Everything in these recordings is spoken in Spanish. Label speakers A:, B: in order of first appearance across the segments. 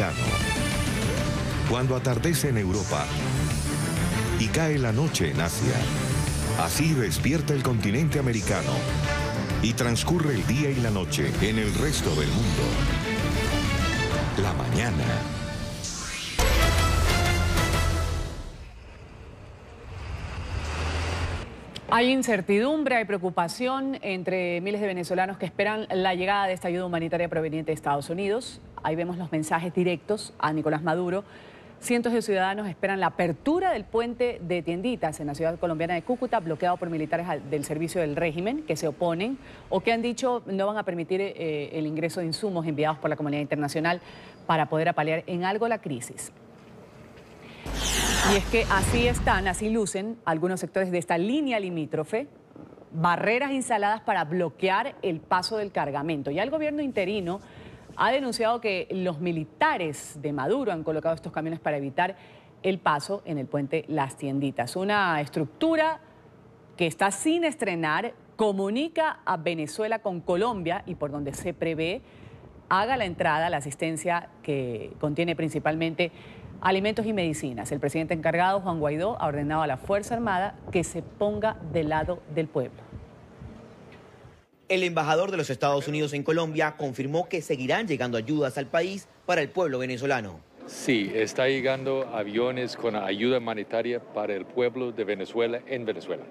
A: americano. Cuando atardece en Europa y cae la noche en Asia, así despierta el continente americano y transcurre el día y la noche en el resto del mundo. La mañana.
B: Hay incertidumbre, hay preocupación entre miles de venezolanos que esperan la llegada de esta ayuda humanitaria proveniente de Estados Unidos. Ahí vemos los mensajes directos a Nicolás Maduro. Cientos de ciudadanos esperan la apertura del puente de Tienditas en la ciudad colombiana de Cúcuta, bloqueado por militares del servicio del régimen que se oponen o que han dicho no van a permitir el ingreso de insumos enviados por la comunidad internacional para poder apalear en algo la crisis. Y es que así lucen algunos sectores de esta línea limítrofe, barreras instaladas para bloquear el paso del cargamento. Ya el gobierno interino ha denunciado que los militares de Maduro han colocado estos camiones para evitar el paso en el puente Las Tienditas. Una estructura que está sin estrenar, comunica a Venezuela con Colombia y por donde se prevé haga la entrada la asistencia que contiene principalmente alimentos y medicinas. El presidente encargado, Juan Guaidó, ha ordenado a la Fuerza Armada que se ponga del lado del pueblo.
C: El embajador de los Estados Unidos en Colombia confirmó que seguirán llegando ayudas al país para el pueblo venezolano.
D: Sí, está llegando aviones con ayuda humanitaria para el pueblo de Venezuela en Venezuela.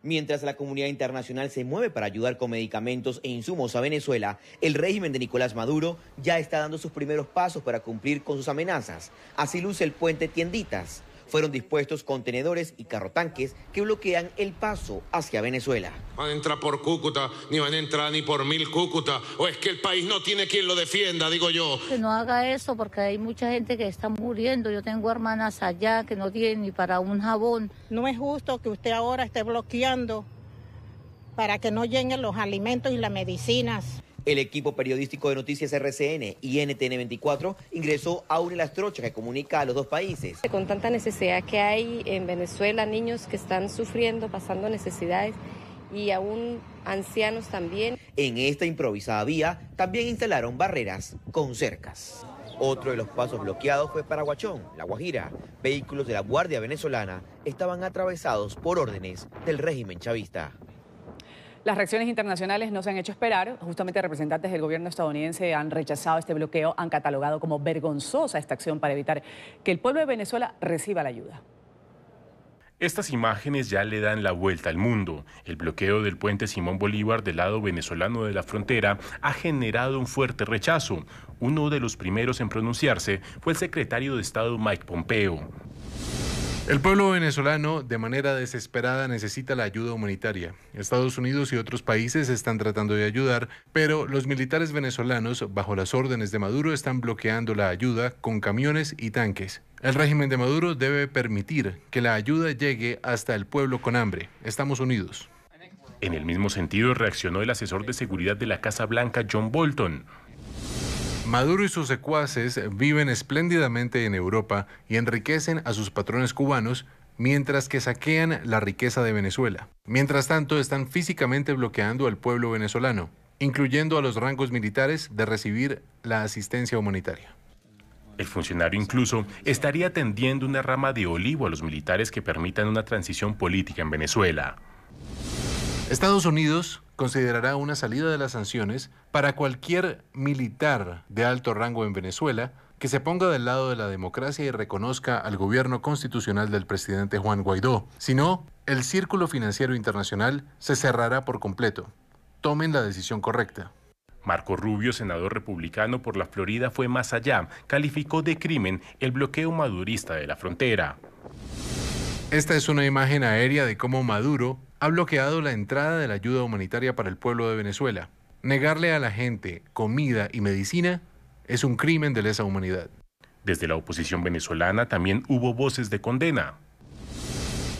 C: Mientras la comunidad internacional se mueve para ayudar con medicamentos e insumos a Venezuela, el régimen de Nicolás Maduro ya está dando sus primeros pasos para cumplir con sus amenazas. Así luce el puente Tienditas. Fueron dispuestos contenedores y carrotanques que bloquean el paso hacia Venezuela.
E: Van a entrar por Cúcuta, ni van a entrar ni por 1000 Cúcuta, o es que el país no tiene quien lo defienda, digo yo.
F: Que no haga eso porque hay mucha gente que está muriendo. Yo tengo hermanas allá que no tienen ni para un jabón.
G: No es justo que usted ahora esté bloqueando para que no lleguen los alimentos y las medicinas.
C: El equipo periodístico de Noticias RCN y NTN 24 ingresó a una de las trochas que comunica a los dos países.
H: Con tanta necesidad que hay en Venezuela, niños que están sufriendo, pasando necesidades y aún ancianos también.
C: En esta improvisada vía también instalaron barreras con cercas. Otro de los pasos bloqueados fue para Huachón, La Guajira. Vehículos de la Guardia Venezolana estaban atravesados por órdenes del régimen chavista.
B: Las reacciones internacionales no se han hecho esperar. Justamente representantes del gobierno estadounidense han rechazado este bloqueo, han catalogado como vergonzosa esta acción para evitar que el pueblo de Venezuela reciba la ayuda.
I: Estas imágenes ya le dan la vuelta al mundo. El bloqueo del puente Simón Bolívar del lado venezolano de la frontera ha generado un fuerte rechazo. Uno de los primeros en pronunciarse fue el secretario de Estado Mike Pompeo.
J: El pueblo venezolano de manera desesperada necesita la ayuda humanitaria. Estados Unidos y otros países están tratando de ayudar, pero los militares venezolanos, bajo las órdenes de Maduro, están bloqueando la ayuda con camiones y tanques. El régimen de Maduro debe permitir que la ayuda llegue hasta el pueblo con hambre. Estamos unidos.
I: En el mismo sentido reaccionó el asesor de seguridad de la Casa Blanca, John Bolton.
J: Maduro y sus secuaces viven espléndidamente en Europa y enriquecen a sus patrones cubanos, mientras que saquean la riqueza de Venezuela. Mientras tanto, están físicamente bloqueando al pueblo venezolano, incluyendo a los rangos militares de recibir la asistencia humanitaria.
I: El funcionario incluso estaría tendiendo una rama de olivo a los militares que permitan una transición política en Venezuela.
J: Estados Unidos considerará una salida de las sanciones para cualquier militar de alto rango en Venezuela que se ponga del lado de la democracia y reconozca al gobierno constitucional del presidente Juan Guaidó. Si no, el círculo financiero internacional se cerrará por completo. Tomen la decisión correcta.
I: Marco Rubio, senador republicano por la Florida, fue más allá. Calificó de crimen el bloqueo madurista de la frontera.
J: Esta es una imagen aérea de cómo Maduro ha bloqueado la entrada de la ayuda humanitaria para el pueblo de Venezuela. Negarle a la gente comida y medicina es un crimen de lesa humanidad.
I: Desde la oposición venezolana también hubo voces de condena.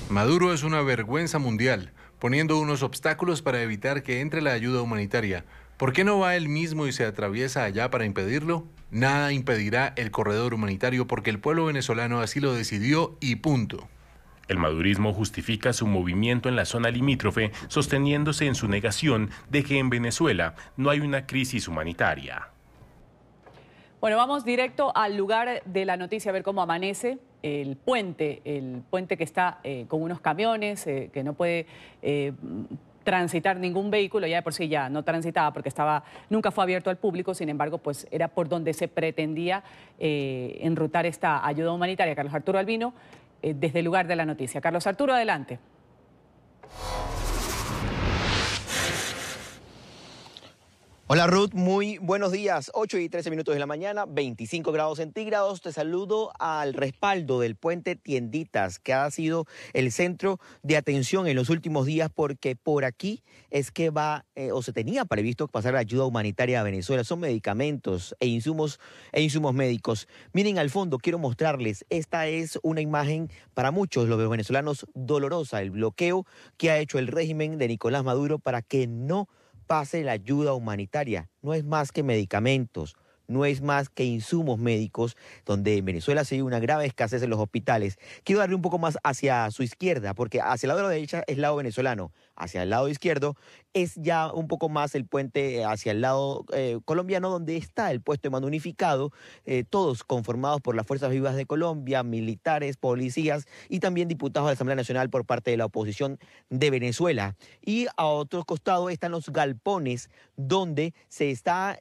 J: Maduro es una vergüenza mundial, poniendo unos obstáculos para evitar que entre la ayuda humanitaria. ¿Por qué no va él mismo y se atraviesa allá para impedirlo? Nada impedirá el corredor humanitario porque el pueblo venezolano así lo decidió y punto.
I: El madurismo justifica su movimiento en la zona limítrofe, sosteniéndose en su negación de que en Venezuela no hay una crisis humanitaria.
B: Bueno, vamos directo al lugar de la noticia a ver cómo amanece el puente que está con unos camiones, que no puede transitar ningún vehículo, ya de por sí ya no transitaba porque nunca fue abierto al público, sin embargo, pues era por donde se pretendía enrutar esta ayuda humanitaria. Carlos Arturo Albino, desde el lugar de la noticia. Carlos Arturo, adelante.
C: Hola Ruth, muy buenos días. 8:13 de la mañana, 25 grados centígrados. Te saludo al respaldo del puente Tienditas, que ha sido el centro de atención en los últimos días porque por aquí es que va o se tenía previsto pasar la ayuda humanitaria a Venezuela. Son medicamentos e insumos médicos. Miren al fondo, quiero mostrarles. Esta es una imagen para muchos, los venezolanos, dolorosa. El bloqueo que ha hecho el régimen de Nicolás Maduro para que no pase la ayuda humanitaria. No es más que medicamentos, no es más que insumos médicos, donde en Venezuela se vive una grave escasez en los hospitales. Quiero darle un poco más hacia su izquierda, porque hacia el lado de la derecha es el lado venezolano, hacia el lado izquierdo es ya un poco más el puente hacia el lado colombiano, donde está el puesto de mando unificado, todos conformados por las Fuerzas Vivas de Colombia, militares, policías y también diputados de la Asamblea Nacional por parte de la oposición de Venezuela. Y a otro costado están los galpones donde se está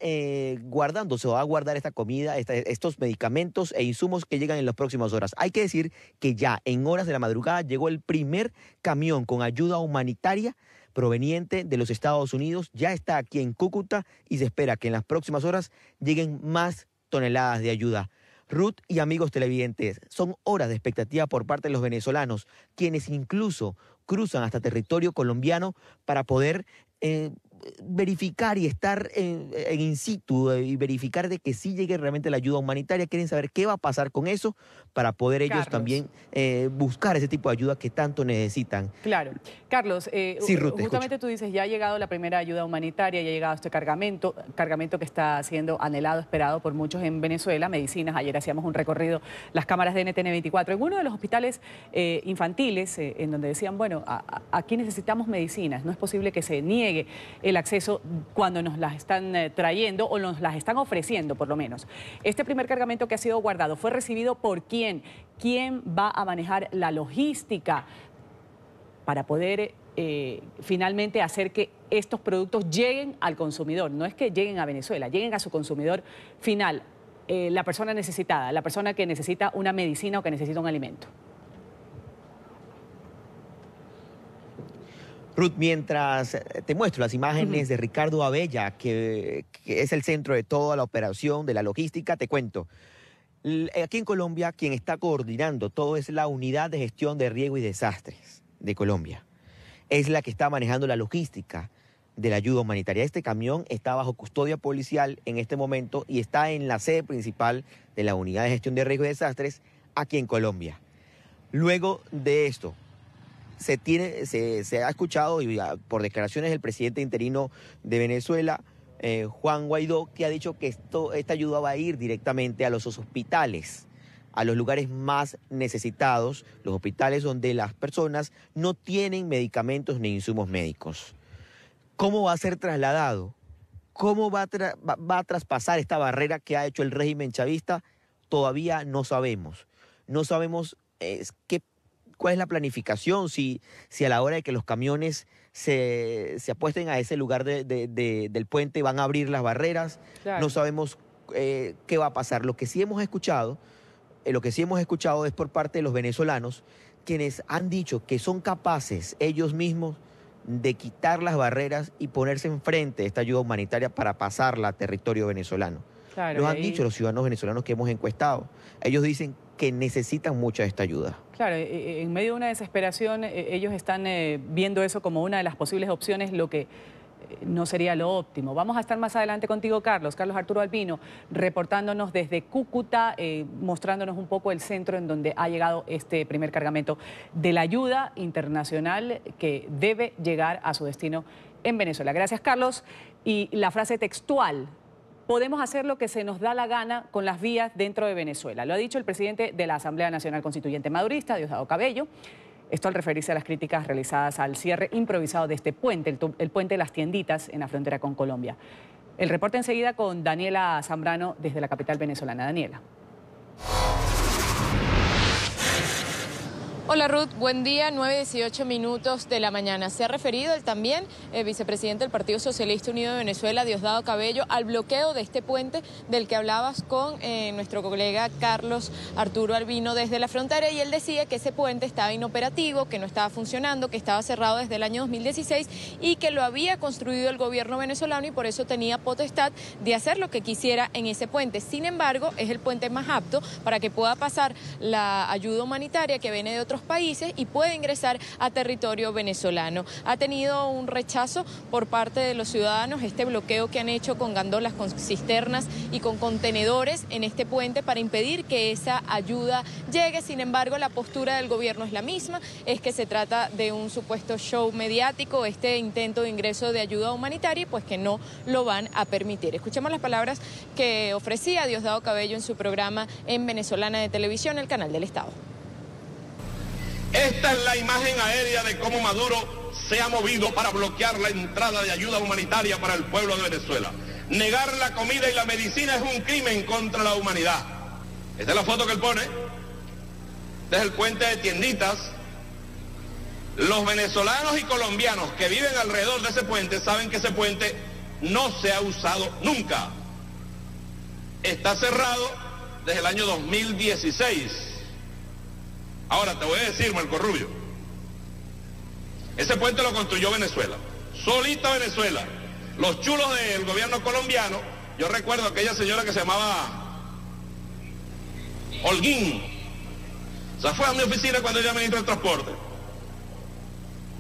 C: guardando, se va a guardar esta comida, estos medicamentos e insumos que llegan en las próximas horas. Hay que decir que ya en horas de la madrugada llegó el primer camión con ayuda humanitaria proveniente de los Estados Unidos, ya está aquí en Cúcuta y se espera que en las próximas horas lleguen más toneladas de ayuda. Ruth y amigos televidentes, son horas de expectativa por parte de los venezolanos, quienes incluso cruzan hasta territorio colombiano para poder verificar y estar en in situ y verificar de que sí llegue realmente la ayuda humanitaria. Quieren saber qué va a pasar con eso para poder ellos también buscar ese tipo de ayuda que tanto necesitan.
B: Claro. Carlos,
C: sí, Ruth,
B: justamente tú dices, ya ha llegado la primera ayuda humanitaria, ya ha llegado este cargamento que está siendo anhelado, esperado por muchos en Venezuela, medicinas. Ayer hacíamos un recorrido, las cámaras de NTN 24, en uno de los hospitales infantiles, en donde decían, bueno, aquí necesitamos medicinas, no es posible que se niegue el acceso cuando nos las están trayendo o nos las están ofreciendo, por lo menos. Este primer cargamento que ha sido guardado, ¿fue recibido por quién? ¿Quién va a manejar la logística para poder finalmente hacer que estos productos lleguen al consumidor? No es que lleguen a Venezuela, lleguen a su consumidor final, la persona necesitada, la persona que necesita una medicina o que necesita un alimento.
C: Ruth, mientras te muestro las imágenes de Ricardo Abella, que es el centro de toda la operación, de la logística, te cuento. Aquí en Colombia, quien está coordinando todo es la Unidad de Gestión de Riesgo y Desastres de Colombia. Es la que está manejando la logística de la ayuda humanitaria. Este camión está bajo custodia policial en este momento y está en la sede principal de la Unidad de Gestión de Riesgo y Desastres aquí en Colombia. Luego de esto, se ha escuchado y por declaraciones del presidente interino de Venezuela, Juan Guaidó, que ha dicho que esta ayuda va a ir directamente a los hospitales, a los lugares más necesitados, los hospitales donde las personas no tienen medicamentos ni insumos médicos. ¿Cómo va a ser trasladado? ¿Cómo va a traspasar esta barrera que ha hecho el régimen chavista? Todavía no sabemos. No sabemos cuál es la planificación, si a la hora de que los camiones se apuesten a ese lugar del puente van a abrir las barreras. Claro. No sabemos qué va a pasar. Lo que sí hemos escuchado es por parte de los venezolanos, quienes han dicho que son capaces ellos mismos de quitar las barreras y ponerse enfrente de esta ayuda humanitaria para pasarla a territorio venezolano. Claro, lo han dicho los ciudadanos venezolanos que hemos encuestado. Ellos dicen que necesitan mucha esta ayuda.
B: Claro, en medio de una desesperación, ellos están viendo eso como una de las posibles opciones, lo que no sería lo óptimo. Vamos a estar más adelante contigo, Carlos Arturo Albino, reportándonos desde Cúcuta, mostrándonos un poco el centro en donde ha llegado este primer cargamento de la ayuda internacional que debe llegar a su destino en Venezuela. Gracias, Carlos. Y la frase textual: podemos hacer lo que se nos da la gana con las vías dentro de Venezuela. Lo ha dicho el presidente de la Asamblea Nacional Constituyente madurista, Diosdado Cabello. Esto al referirse a las críticas realizadas al cierre improvisado de este puente, el puente de las Tienditas en la frontera con Colombia. El reporte enseguida con Daniela Zambrano desde la capital venezolana. Daniela.
K: Hola Ruth, buen día, 9:18 de la mañana. Se ha referido el también vicepresidente del Partido Socialista Unido de Venezuela, Diosdado Cabello, al bloqueo de este puente del que hablabas con nuestro colega Carlos Arturo Albino desde la frontera, y él decía que ese puente estaba inoperativo, que no estaba funcionando, que estaba cerrado desde el año 2016 y que lo había construido el gobierno venezolano y por eso tenía potestad de hacer lo que quisiera en ese puente. Sin embargo, es el puente más apto para que pueda pasar la ayuda humanitaria que viene de otros países y puede ingresar a territorio venezolano. Ha tenido un rechazo por parte de los ciudadanos este bloqueo que han hecho con gandolas, con cisternas y con contenedores en este puente para impedir que esa ayuda llegue. Sin embargo, la postura del gobierno es la misma, es que se trata de un supuesto show mediático, este intento de ingreso de ayuda humanitaria, pues que no lo van a permitir. Escuchemos las palabras que ofrecía Diosdado Cabello en su programa en Venezolana de Televisión, el canal del Estado.
L: Esta es la imagen aérea de cómo Maduro se ha movido para bloquear la entrada de ayuda humanitaria para el pueblo de Venezuela. Negar la comida y la medicina es un crimen contra la humanidad. Esta es la foto que él pone. Desde el puente de Tienditas. Los venezolanos y colombianos que viven alrededor de ese puente saben que ese puente no se ha usado nunca. Está cerrado desde el año 2016. Ahora te voy a decir, Marco Rubio, ese puente lo construyó Venezuela, solita Venezuela. Los chulos del gobierno colombiano, yo recuerdo a aquella señora que se llamaba Holguín, o sea, fue a mi oficina cuando ella ministra del transporte,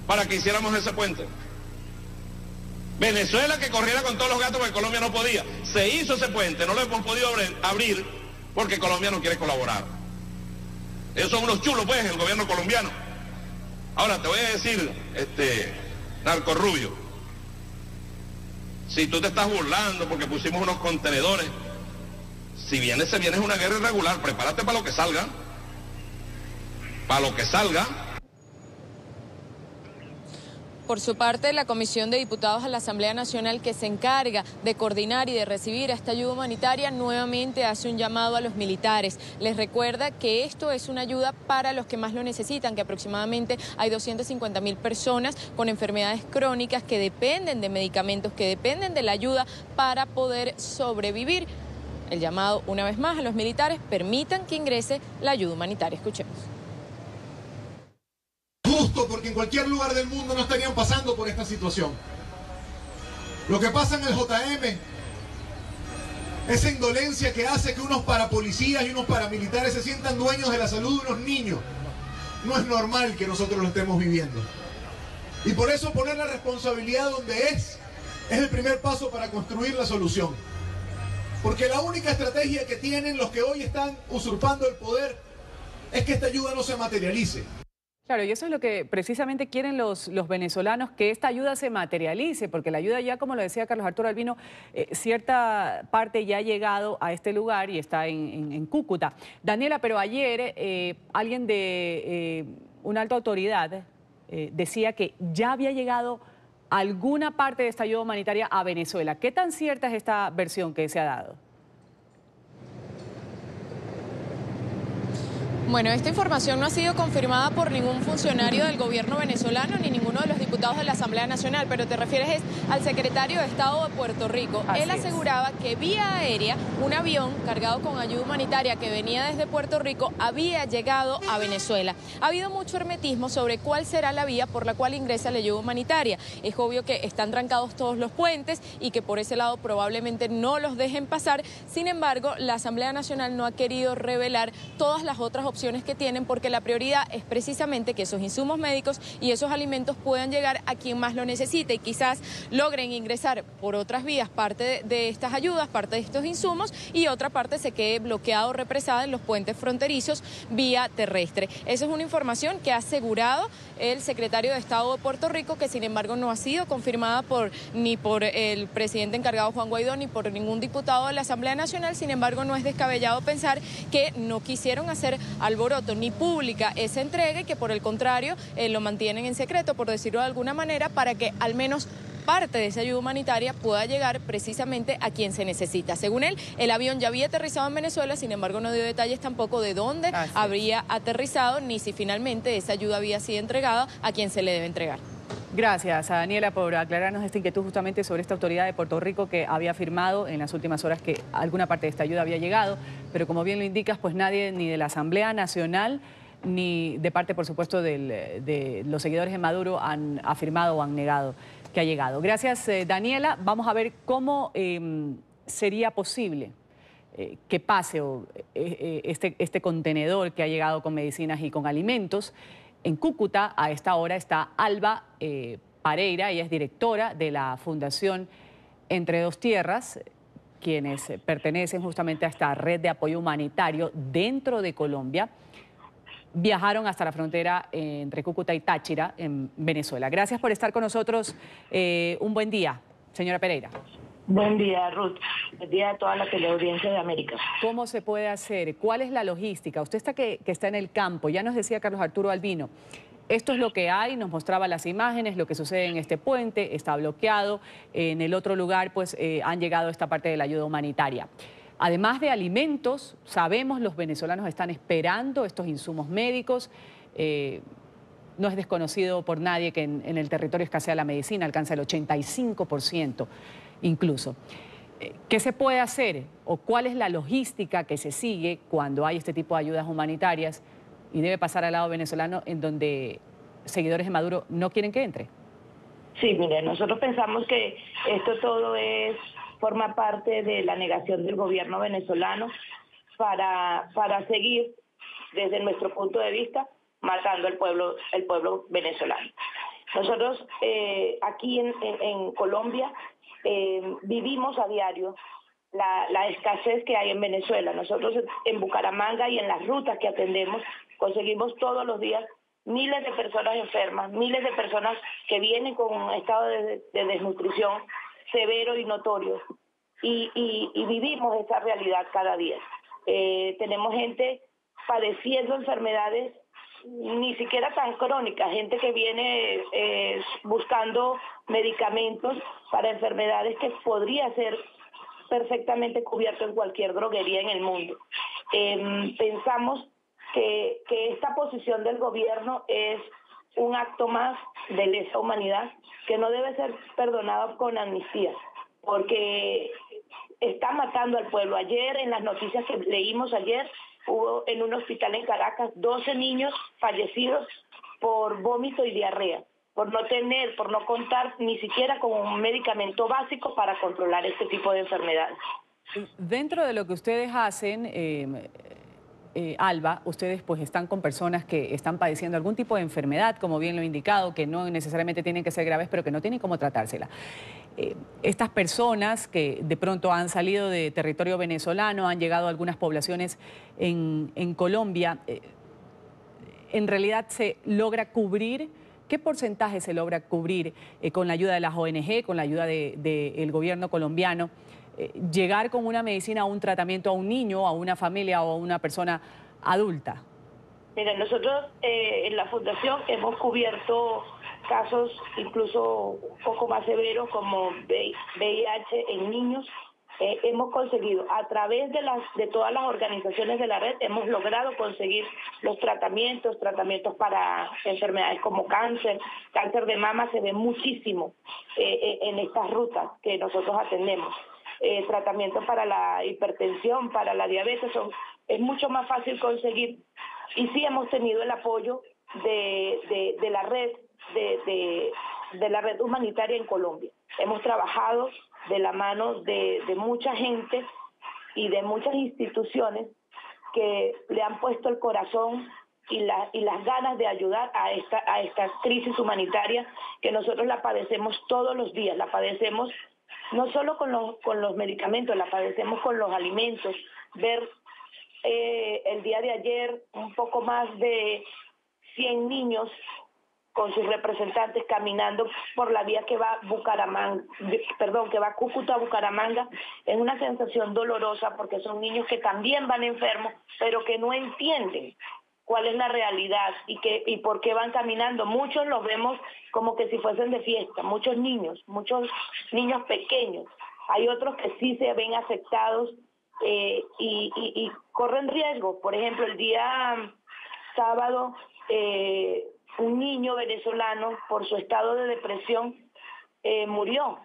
L: para que hiciéramos ese puente. Venezuela que corriera con todos los gatos porque Colombia no podía. Se hizo ese puente, no lo hemos podido abrir porque Colombia no quiere colaborar. Ellos son unos chulos, pues, el gobierno colombiano. Ahora, te voy a decir, Narco Rubio, si tú te estás burlando porque pusimos unos contenedores, si viene una guerra irregular, prepárate para lo que salga. Para lo que salga.
K: Por su parte, la Comisión de Diputados a la Asamblea Nacional, que se encarga de coordinar y de recibir esta ayuda humanitaria, nuevamente hace un llamado a los militares. Les recuerda que esto es una ayuda para los que más lo necesitan, que aproximadamente hay 250.000 personas con enfermedades crónicas que dependen de medicamentos, que dependen de la ayuda para poder sobrevivir. El llamado, una vez más, a los militares: permitan que ingrese la ayuda humanitaria. Escuchemos.
M: Justo, porque en cualquier lugar del mundo no estarían pasando por esta situación. Lo que pasa en el JM, esa indolencia que hace que unos parapolicías y unos paramilitares se sientan dueños de la salud de unos niños, no es normal que nosotros lo estemos viviendo. Y por eso poner la responsabilidad donde es el primer paso para construir la solución. Porque la única estrategia que tienen los que hoy están usurpando el poder es que esta ayuda no se materialice.
B: Claro, y eso es lo que precisamente quieren los venezolanos, que esta ayuda se materialice, porque la ayuda ya, como lo decía Carlos Arturo Albino, cierta parte ya ha llegado a este lugar y está en Cúcuta. Daniela, pero ayer alguien de una alta autoridad decía que ya había llegado alguna parte de esta ayuda humanitaria a Venezuela. ¿Qué tan cierta es esta versión que se ha dado?
K: Bueno, esta información no ha sido confirmada por ningún funcionario del gobierno venezolano ni ninguno de los diputados de la Asamblea Nacional, pero te refieres al secretario de Estado de Puerto Rico. Él aseguraba que vía aérea un avión cargado con ayuda humanitaria que venía desde Puerto Rico había llegado a Venezuela. Ha habido mucho hermetismo sobre cuál será la vía por la cual ingresa la ayuda humanitaria. Es obvio que están trancados todos los puentes y que por ese lado probablemente no los dejen pasar. Sin embargo, la Asamblea Nacional no ha querido revelar todas las otras opciones que tienen, porque la prioridad es precisamente que esos insumos médicos y esos alimentos puedan llegar a quien más lo necesite y quizás logren ingresar por otras vías parte de estas ayudas, parte de estos insumos, y otra parte se quede bloqueada o represada en los puentes fronterizos vía terrestre. Esa es una información que ha asegurado el secretario de Estado de Puerto Rico, que sin embargo no ha sido confirmada ni por el presidente encargado Juan Guaidó ni por ningún diputado de la Asamblea Nacional. Sin embargo, no es descabellado pensar que no quisieron hacer alboroto ni pública esa entrega y que por el contrario lo mantienen en secreto, por decirlo de alguna manera, para que al menos parte de esa ayuda humanitaria pueda llegar precisamente a quien se necesita. Según él, el avión ya había aterrizado en Venezuela, sin embargo no dio detalles tampoco de dónde habría aterrizado, ni si finalmente esa ayuda había sido entregada a quien se le debe entregar.
B: Gracias a Daniela por aclararnos esta inquietud justamente sobre esta autoridad de Puerto Rico que había afirmado en las últimas horas que alguna parte de esta ayuda había llegado, pero como bien lo indicas, pues nadie ni de la Asamblea Nacional ni de parte, por supuesto, de los seguidores de Maduro han afirmado o han negado que ha llegado. Gracias, Daniela. Vamos a ver cómo sería posible que pase este contenedor que ha llegado con medicinas y con alimentos. En Cúcuta, a esta hora, está Alba Pareira, ella es directora de la Fundación Entre Dos Tierras, quienes pertenecen justamente a esta red de apoyo humanitario dentro de Colombia. Viajaron hasta la frontera entre Cúcuta y Táchira, en Venezuela. Gracias por estar con nosotros. Un buen día, señora Pereira.
N: Buen día, Ruth. Buen día a toda la teleaudiencia de América.
B: ¿Cómo se puede hacer? ¿Cuál es la logística? Usted está que está en el campo. Ya nos decía Carlos Arturo Albino. Esto es lo que hay, nos mostraba las imágenes, lo que sucede en este puente, está bloqueado. En el otro lugar, pues, han llegado esta parte de la ayuda humanitaria. Además de alimentos, sabemos los venezolanos están esperando estos insumos médicos. No es desconocido por nadie que en el territorio escasea la medicina, alcanza el 85%. Incluso. ¿Qué se puede hacer o cuál es la logística que se sigue cuando hay este tipo de ayudas humanitarias y debe pasar al lado venezolano en donde seguidores de Maduro no quieren que entre?
N: Sí, mire, nosotros pensamos que esto todo forma parte de la negación del gobierno venezolano para seguir, desde nuestro punto de vista, matando al pueblo venezolano. Nosotros aquí en Colombia vivimos a diario la escasez que hay en Venezuela. Nosotros en Bucaramanga y en las rutas que atendemos conseguimos todos los días miles de personas enfermas, miles de personas que vienen con un estado de desnutrición severo y notorio. Y vivimos esa realidad cada día. Tenemos gente padeciendo enfermedades ni siquiera tan crónicas, gente que viene buscando medicamentos para enfermedades que podría ser perfectamente cubierto en cualquier droguería en el mundo. Pensamos que esta posición del gobierno es un acto más de lesa humanidad que no debe ser perdonado con amnistía, porque está matando al pueblo. Ayer, en las noticias que leímos ayer, hubo en un hospital en Caracas 12 niños fallecidos por vómito y diarrea, por no contar ni siquiera con un medicamento básico para controlar este tipo de enfermedades.
B: Dentro de lo que ustedes hacen, Alba, ustedes pues están con personas que están padeciendo algún tipo de enfermedad, como bien lo he indicado, que no necesariamente tienen que ser graves, pero que no tienen cómo tratársela. Estas personas que de pronto han salido de territorio venezolano, han llegado a algunas poblaciones en Colombia, ¿en realidad se logra cubrir? ¿Qué porcentaje se logra cubrir con la ayuda de las ONG, con la ayuda del gobierno colombiano? Llegar con una medicina o un tratamiento a un niño, a una familia o a una persona adulta.
N: Mira, nosotros en la Fundación hemos cubierto casos incluso un poco más severos como VIH en niños. Hemos conseguido, a través de todas las organizaciones de la red, hemos logrado conseguir los tratamientos para enfermedades como cáncer de mama, se ve muchísimo en estas rutas que nosotros atendemos. Tratamientos para la hipertensión, para la diabetes, es mucho más fácil conseguir. Y sí hemos tenido el apoyo de la red de la red humanitaria en Colombia. Hemos trabajado de la mano de mucha gente y de muchas instituciones que le han puesto el corazón y las ganas de ayudar a esta crisis humanitaria que nosotros la padecemos todos los días, la padecemos no solo con los medicamentos, la padecemos con los alimentos. Ver el día de ayer un poco más de 100 niños con sus representantes caminando por la vía que va Cúcuta a Bucaramanga, es una sensación dolorosa porque son niños que también van enfermos, pero que no entienden cuál es la realidad y por qué van caminando. Muchos los vemos como que si fuesen de fiesta, muchos niños pequeños. Hay otros que sí se ven afectados y corren riesgo. Por ejemplo, el día sábado, un niño venezolano, por su estado de depresión, murió.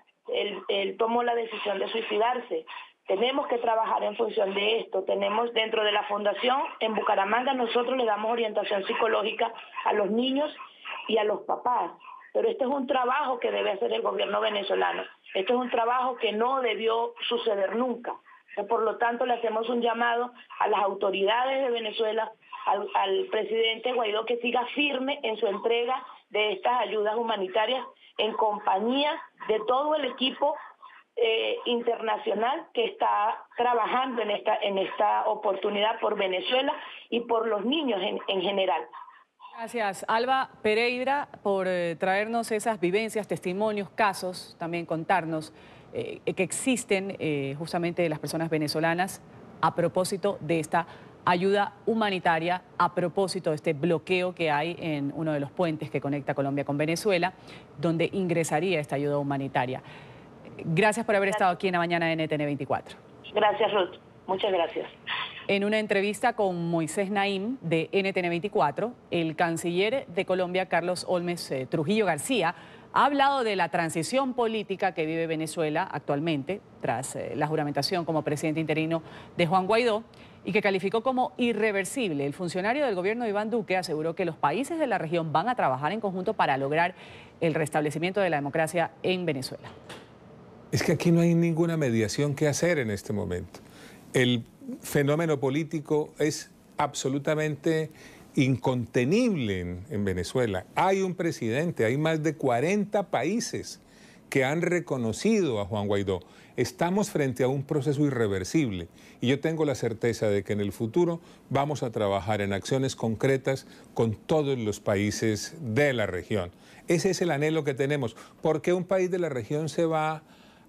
N: Él tomó la decisión de suicidarse. Tenemos que trabajar en función de esto. Tenemos dentro de la fundación, en Bucaramanga, nosotros le damos orientación psicológica a los niños y a los papás. Pero este es un trabajo que debe hacer el gobierno venezolano. Este es un trabajo que no debió suceder nunca. Por lo tanto, le hacemos un llamado a las autoridades de Venezuela, al presidente Guaidó, que siga firme en su entrega de estas ayudas humanitarias en compañía de todo el equipo internacional que está trabajando en esta oportunidad por Venezuela y por los niños en general.
B: Gracias, Alba Pereira, por traernos esas vivencias, testimonios, casos, también contarnos que existen justamente de las personas venezolanas a propósito de esta ayuda humanitaria, a propósito de este bloqueo que hay en uno de los puentes que conecta Colombia con Venezuela, donde ingresaría esta ayuda humanitaria. Gracias por haber estado aquí en la mañana de NTN 24.
N: Gracias, Ruth. Muchas gracias.
B: En una entrevista con Moisés Naim de NTN 24, el canciller de Colombia, Carlos Olmes Trujillo García, ha hablado de la transición política que vive Venezuela actualmente, tras la juramentación como presidente interino de Juan Guaidó, y que calificó como irreversible. El funcionario del gobierno Iván Duque aseguró que los países de la región van a trabajar en conjunto para lograr el restablecimiento de la democracia en Venezuela.
O: Es que aquí no hay ninguna mediación que hacer en este momento. El fenómeno político es absolutamente incontenible en Venezuela. Hay un presidente, hay más de 40 países que han reconocido a Juan Guaidó. Estamos frente a un proceso irreversible y yo tengo la certeza de que en el futuro vamos a trabajar en acciones concretas con todos los países de la región. Ese es el anhelo que tenemos. ¿Por qué un país de la región se va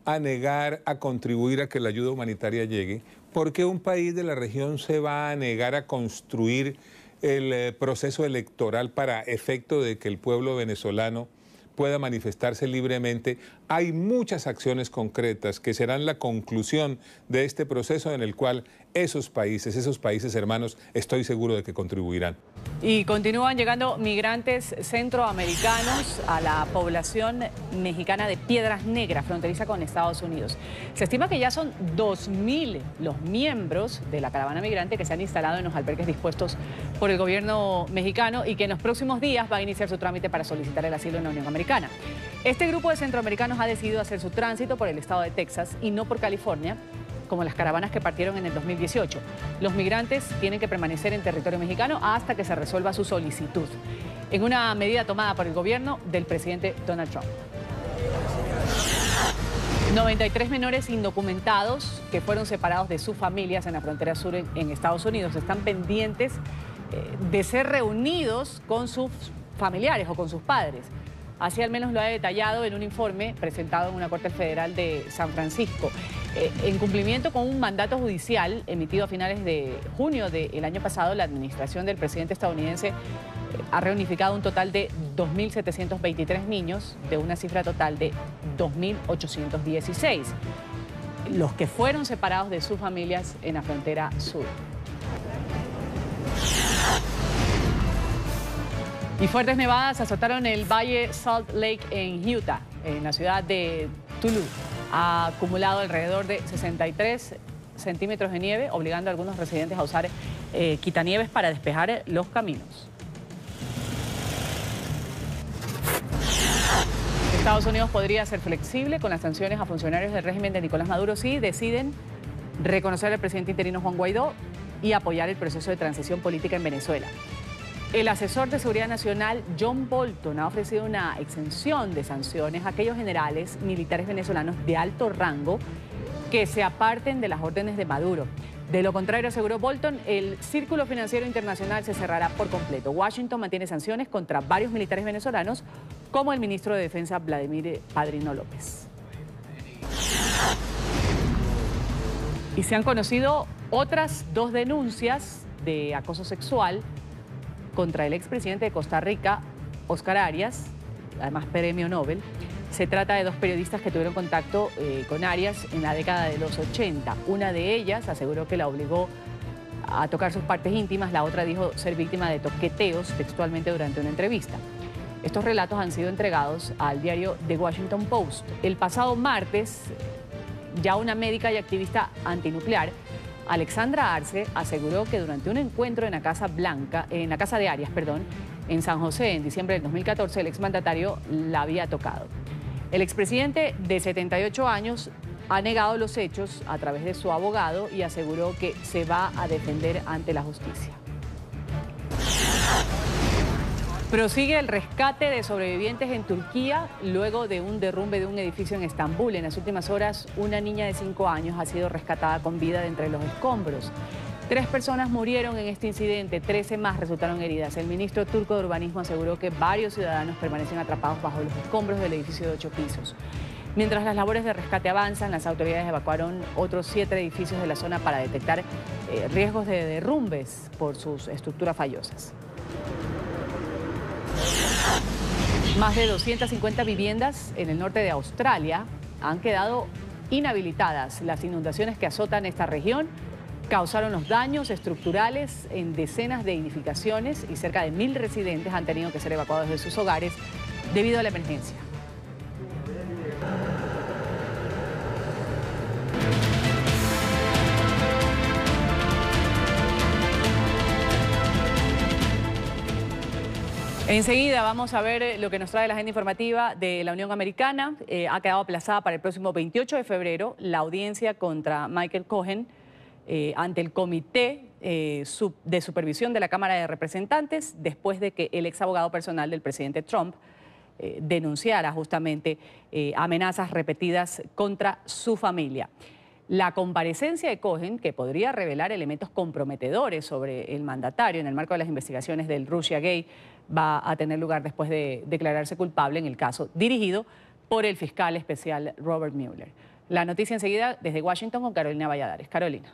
O: a negar a contribuir a que la ayuda humanitaria llegue? ¿Por qué un país de la región se va a negar a construir el proceso electoral para efecto de que el pueblo venezolano pueda manifestarse libremente? Hay muchas acciones concretas que serán la conclusión de este proceso en el cual esos países hermanos, estoy seguro de que contribuirán.
B: Y continúan llegando migrantes centroamericanos a la población mexicana de Piedras Negras, fronteriza con Estados Unidos. Se estima que ya son 2.000 los miembros de la caravana migrante que se han instalado en los albergues dispuestos por el gobierno mexicano y que en los próximos días va a iniciar su trámite para solicitar el asilo en la Unión Americana. Este grupo de centroamericanos ha decidido hacer su tránsito por el estado de Texas y no por California, como las caravanas que partieron en el 2018. Los migrantes tienen que permanecer en territorio mexicano hasta que se resuelva su solicitud, en una medida tomada por el gobierno del presidente Donald Trump. 93 menores indocumentados que fueron separados de sus familias en la frontera sur en Estados Unidos están pendientes de ser reunidos con sus familiares o con sus padres. Así al menos lo ha detallado en un informe presentado en una corte federal de San Francisco. En cumplimiento con un mandato judicial emitido a finales de junio del año pasado, la administración del presidente estadounidense ha reunificado un total de 2.723 niños, de una cifra total de 2.816, los que fueron separados de sus familias en la frontera sur. Y fuertes nevadas azotaron el valle Salt Lake en Utah, en la ciudad de Tulum. Ha acumulado alrededor de 63 centímetros de nieve, obligando a algunos residentes a usar quitanieves para despejar los caminos. Estados Unidos podría ser flexible con las sanciones a funcionarios del régimen de Nicolás Maduro si deciden reconocer al presidente interino Juan Guaidó y apoyar el proceso de transición política en Venezuela. El asesor de Seguridad Nacional, John Bolton, ha ofrecido una exención de sanciones a aquellos generales militares venezolanos de alto rango que se aparten de las órdenes de Maduro. De lo contrario, aseguró Bolton, el círculo financiero internacional se cerrará por completo. Washington mantiene sanciones contra varios militares venezolanos, como el ministro de Defensa, Vladimir Padrino López. Y se han conocido otras 2 denuncias de acoso sexual contra el expresidente de Costa Rica, Oscar Arias, además premio Nobel. Se trata de dos periodistas que tuvieron contacto con Arias en la década de los 80. Una de ellas aseguró que la obligó a tocar sus partes íntimas, la otra dijo ser víctima de toqueteos textualmente durante una entrevista. Estos relatos han sido entregados al diario The Washington Post. El pasado martes, ya una médica y activista antinuclear, Alexandra Arce, aseguró que durante un encuentro en la Casa de Arias, en San José, en diciembre del 2014, el exmandatario la había tocado. El expresidente de 78 años ha negado los hechos a través de su abogado y aseguró que se va a defender ante la justicia. Prosigue el rescate de sobrevivientes en Turquía luego de un derrumbe de un edificio en Estambul. En las últimas horas, una niña de 5 años ha sido rescatada con vida de entre los escombros. 3 personas murieron en este incidente, 13 más resultaron heridas. El ministro turco de Urbanismo aseguró que varios ciudadanos permanecen atrapados bajo los escombros del edificio de 8 pisos. Mientras las labores de rescate avanzan, las autoridades evacuaron otros 7 edificios de la zona para detectar riesgos de derrumbes por sus estructuras fallosas. Más de 250 viviendas en el norte de Australia han quedado inhabilitadas. Las inundaciones que azotan esta región causaron los daños estructurales en decenas de edificaciones y cerca de 1000 residentes han tenido que ser evacuados de sus hogares debido a la emergencia. Enseguida vamos a ver lo que nos trae la agenda informativa de la Unión Americana. Ha quedado aplazada para el próximo 28 de febrero la audiencia contra Michael Cohen ante el Comité de Supervisión de la Cámara de Representantes después de que el ex abogado personal del presidente Trump denunciara justamente amenazas repetidas contra su familia. La comparecencia de Cohen, que podría revelar elementos comprometedores sobre el mandatario en el marco de las investigaciones del Russiagate, va a tener lugar después de declararse culpable en el caso dirigido por el fiscal especial Robert Mueller. La noticia enseguida desde Washington con Carolina Valladares. Carolina.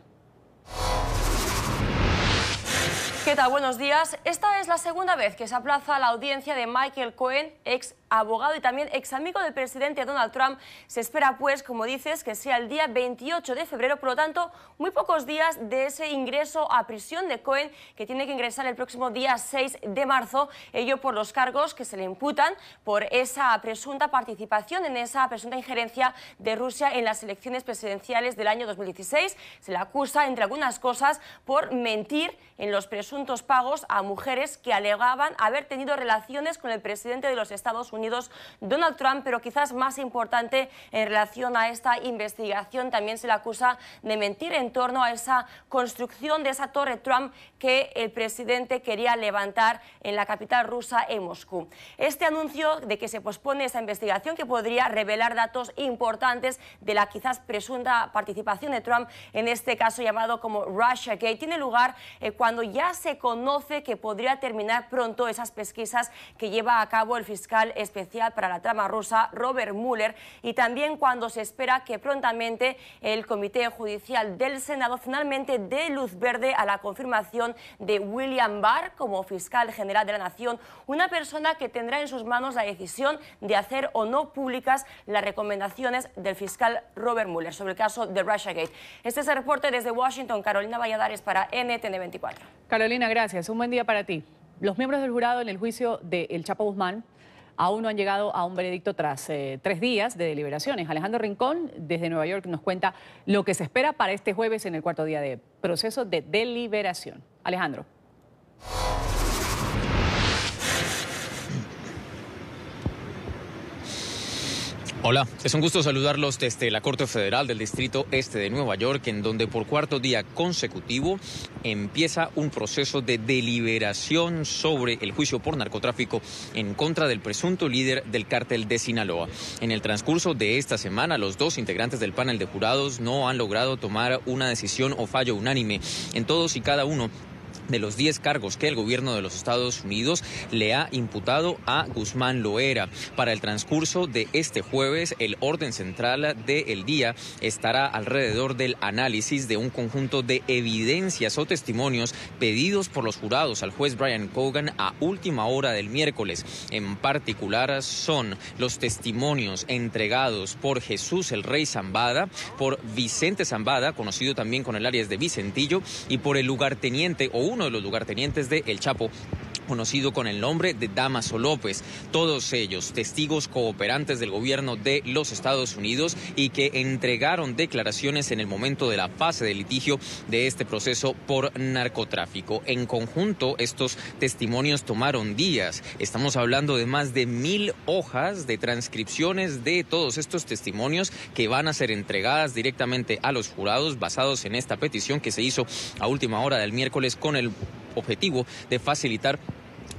P: ¿Qué tal? Buenos días. Esta es la segunda vez que se aplaza la audiencia de Michael Cohen, ex abogado y también ex amigo del presidente Donald Trump. Se espera, pues, como dices, que sea el día 28 de febrero, por lo tanto, muy pocos días de ese ingreso a prisión de Cohen, que tiene que ingresar el próximo día 6 de marzo, ello por los cargos que se le imputan por esa presunta participación, en esa presunta injerencia de Rusia en las elecciones presidenciales del año 2016. Se le acusa, entre algunas cosas, por mentir en los presuntos pagos a mujeres que alegaban haber tenido relaciones con el presidente de los Estados Unidos, Donald Trump, pero quizás más importante en relación a esta investigación, también se le acusa de mentir en torno a esa construcción de esa torre Trump que el presidente quería levantar en la capital rusa, en Moscú. Este anuncio de que se pospone esa investigación, que podría revelar datos importantes de la quizás presunta participación de Trump en este caso llamado como Russiagate, tiene lugar cuando ya se conoce que podría terminar pronto esas pesquisas que lleva a cabo el fiscal especial para la trama rusa, Robert Mueller, y también cuando se espera que prontamente el Comité Judicial del Senado finalmente dé luz verde a la confirmación de William Barr como fiscal general de la Nación, una persona que tendrá en sus manos la decisión de hacer o no públicas las recomendaciones del fiscal Robert Mueller sobre el caso de Russiagate. Este es el reporte desde Washington, Carolina Valladares para NTN 24.
B: Carolina, gracias. Un buen día para ti. Los miembros del jurado en el juicio de El Chapo Guzmán aún no han llegado a un veredicto tras 3 días de deliberaciones. Alejandro Rincón, desde Nueva York, nos cuenta lo que se espera para este jueves en el 4º día de proceso de deliberación. Alejandro.
Q: Hola, es un gusto saludarlos desde la Corte Federal del Distrito Este de Nueva York, en donde por 4º día consecutivo empieza un proceso de deliberación sobre el juicio por narcotráfico en contra del presunto líder del cártel de Sinaloa. En el transcurso de esta semana, los 2 integrantes del panel de jurados no han logrado tomar una decisión o fallo unánime en todos y cada uno de los 10 cargos que el gobierno de los Estados Unidos le ha imputado a Guzmán Loera. Para el transcurso de este jueves, el orden central del día estará alrededor del análisis de un conjunto de evidencias o testimonios pedidos por los jurados al juez Brian Cogan a última hora del miércoles. En particular son los testimonios entregados por Jesús el Rey Zambada, por Vicente Zambada, conocido también con el alias de Vicentillo, y por el lugarteniente o uno de los lugartenientes de El Chapo, conocido con el nombre de Damaso López. Todos ellos testigos cooperantes del gobierno de los Estados Unidos y que entregaron declaraciones en el momento de la fase de litigio de este proceso por narcotráfico. En conjunto, estos testimonios tomaron días. Estamos hablando de más de 1000 hojas de transcripciones de todos estos testimonios que van a ser entregadas directamente a los jurados basados en esta petición que se hizo a última hora del miércoles con el objetivo de facilitar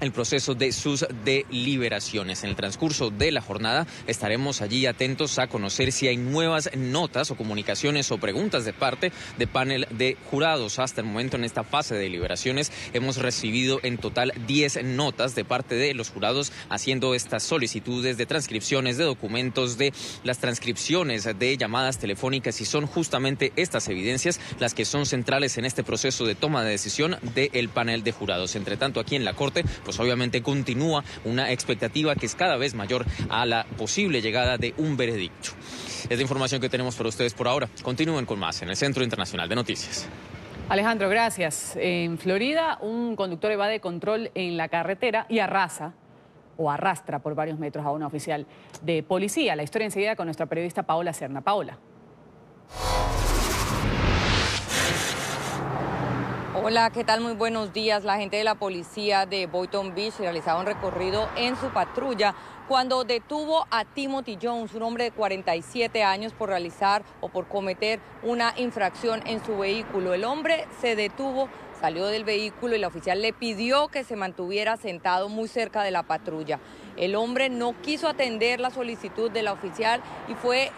Q: el proceso de sus deliberaciones. En el transcurso de la jornada estaremos allí atentos a conocer si hay nuevas notas o comunicaciones o preguntas de parte de panel de jurados. Hasta el momento, en esta fase de deliberaciones, hemos recibido en total 10 notas de parte de los jurados haciendo estas solicitudes de transcripciones de documentos, de las transcripciones de llamadas telefónicas, y son justamente estas evidencias las que son centrales en este proceso de toma de decisión del panel de jurados. Entre tanto, aquí en la Corte, pues obviamente continúa una expectativa que es cada vez mayor a la posible llegada de un veredicto. Es la información que tenemos para ustedes por ahora. Continúen con más en el Centro Internacional de Noticias.
B: Alejandro, gracias. En Florida, un conductor evade control en la carretera y arrastra por varios metros a una oficial de policía. La historia enseguida con nuestra periodista Paola Serna. Paola.
R: Hola, ¿qué tal? Muy buenos días. La gente de la policía de Boynton Beach realizaba un recorrido en su patrulla cuando detuvo a Timothy Jones, un hombre de 47 años, por realizar o por cometer una infracción en su vehículo. El hombre se detuvo, salió del vehículo y la oficial le pidió que se mantuviera sentado muy cerca de la patrulla. El hombre no quiso atender la solicitud de la oficial y fue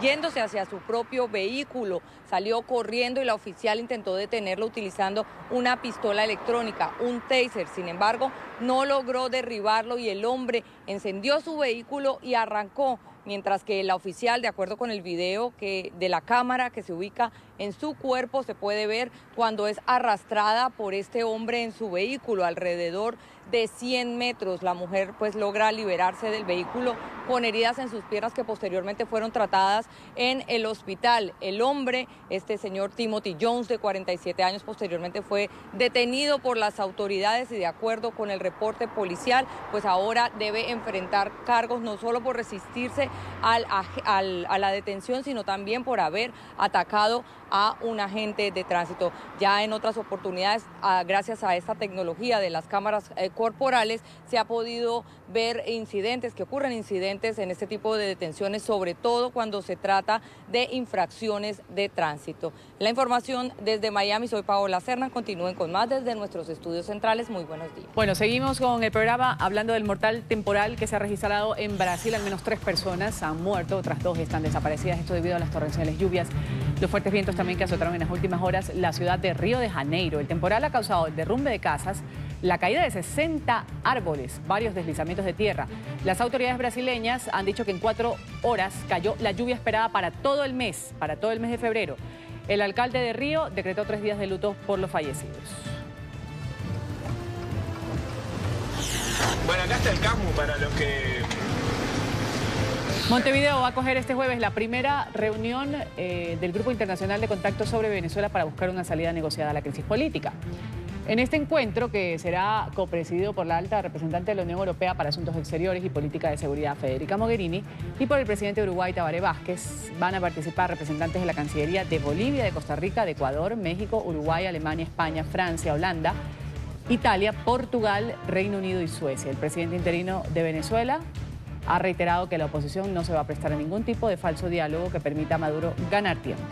R: yéndose hacia su propio vehículo. Salió corriendo y la oficial intentó detenerlo utilizando una pistola electrónica, un taser. Sin embargo, no logró derribarlo y el hombre encendió su vehículo y arrancó. Mientras que la oficial, de acuerdo con el video de la cámara que se ubica en su cuerpo, se puede ver cuando es arrastrada por este hombre en su vehículo alrededor de 100 metros. La mujer pues logra liberarse del vehículo con heridas en sus piernas que posteriormente fueron tratadas en el hospital. El hombre, este señor Timothy Jones, de 47 años, posteriormente fue detenido por las autoridades y, de acuerdo con el reporte policial, pues ahora debe enfrentar cargos no solo por resistirse a la detención, sino también por haber atacado a un agente de tránsito. Ya en otras oportunidades, gracias a esta tecnología de las cámaras corporales, se ha podido ver incidentes, que ocurren incidentes en este tipo de detenciones, sobre todo cuando se trata de infracciones de tránsito. La información desde Miami, soy Paola Serna. Continúen con más desde nuestros estudios centrales. Muy buenos días.
B: Bueno, seguimos con el programa hablando del mortal temporal que se ha registrado en Brasil. Al menos 3 personas han muerto, otras 2 están desaparecidas. Esto debido a las torrenciales lluvias, los fuertes vientos también que azotaron en las últimas horas la ciudad de Río de Janeiro. El temporal ha causado el derrumbe de casas, la caída de 60 árboles, varios deslizamientos de tierra. Las autoridades brasileñas han dicho que en 4 horas cayó la lluvia esperada para todo el mes de febrero. El alcalde de Río decretó 3 días de luto por los fallecidos.
S: Bueno, acá está el CAMU para los que...
B: Montevideo va a acoger este jueves la primera reunión del Grupo Internacional de Contacto sobre Venezuela para buscar una salida negociada a la crisis política. En este encuentro, que será copresidido por la alta representante de la Unión Europea para Asuntos Exteriores y Política de Seguridad, Federica Mogherini, y por el presidente de Uruguay, Tabaré Vázquez, van a participar representantes de la Cancillería de Bolivia, de Costa Rica, de Ecuador, México, Uruguay, Alemania, España, Francia, Holanda, Italia, Portugal, Reino Unido y Suecia. El presidente interino de Venezuela ha reiterado que la oposición no se va a prestar a ningún tipo de falso diálogo que permita a Maduro ganar tiempo.